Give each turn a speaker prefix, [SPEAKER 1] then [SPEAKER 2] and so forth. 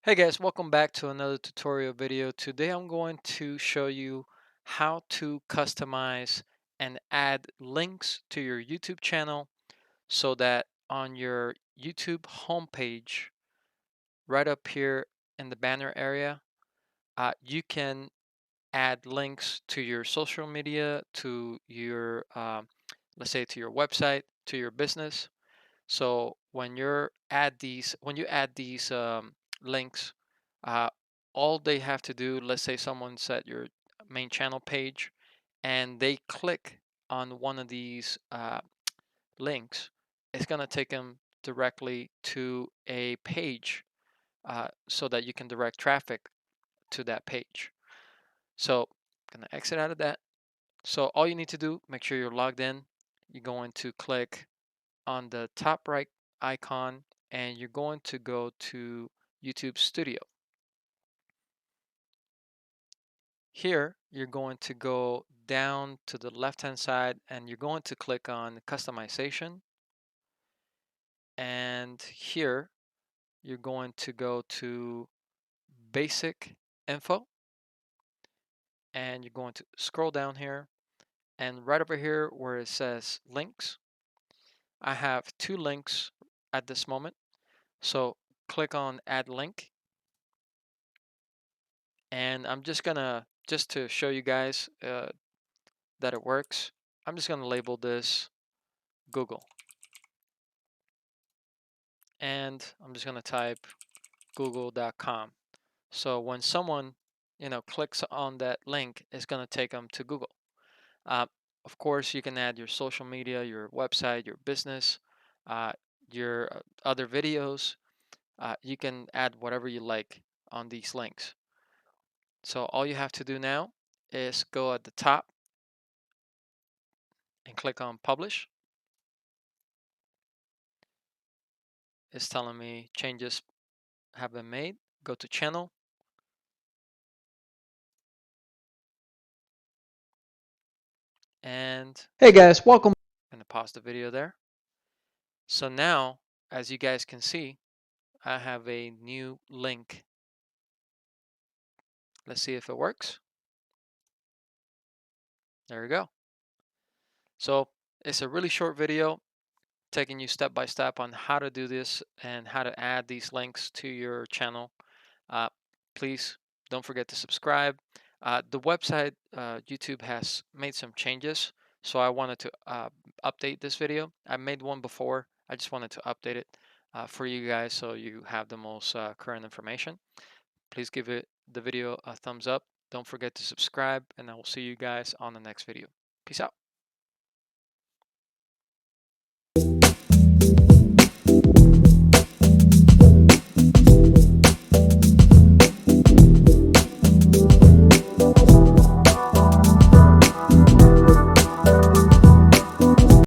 [SPEAKER 1] Hey guys, welcome back to another tutorial video. Today I'm going to show you how to customize and add links to your YouTube channel so that on your YouTube homepage, right up here in the banner area, you can add links to your social media, to your, let's say to your website, to your business. So when you add these links, uh, all they have to do, let's say someone's at your main channel page, and they click on one of these links, it's gonna take them directly to a page, so that you can direct traffic to that page. So I'm gonna exit out of that. So all you need to do, make sure you're logged in. You're going to click on the top right icon and you're going to go to YouTube Studio. Here, you're going to go down to the left-hand side and you're going to click on customization. And here, you're going to go to basic info and you're going to scroll down here and right over here where it says links, I have two links at this moment. So click on add link. And I'm just gonna, just to show you guys that it works, I'm just gonna label this Google. And I'm just gonna type google.com. So when someone, clicks on that link, it's gonna take them to Google. Uh, of course, you can add your social media, your website, your business, uh, your other videos. You can add whatever you like on these links. So all you have to do now is go at the top and click on publish. It's telling me changes have been made. Go to channel. And
[SPEAKER 2] Hey guys, welcome.
[SPEAKER 1] I'm going to pause the video there. So now, as you guys can see, I have a new link. Let's see if it works. There we go. So it's a really short video taking you step by step on how to do this and how to add these links to your channel. Uh, Please don't forget to subscribe. The website, YouTube has made some changes, so I wanted to update this video. I made one before. I just wanted to update it for you guys so you have the most current information. Please give the video a thumbs up. Don't forget to subscribe, and I will see you guys on the next video. Peace out.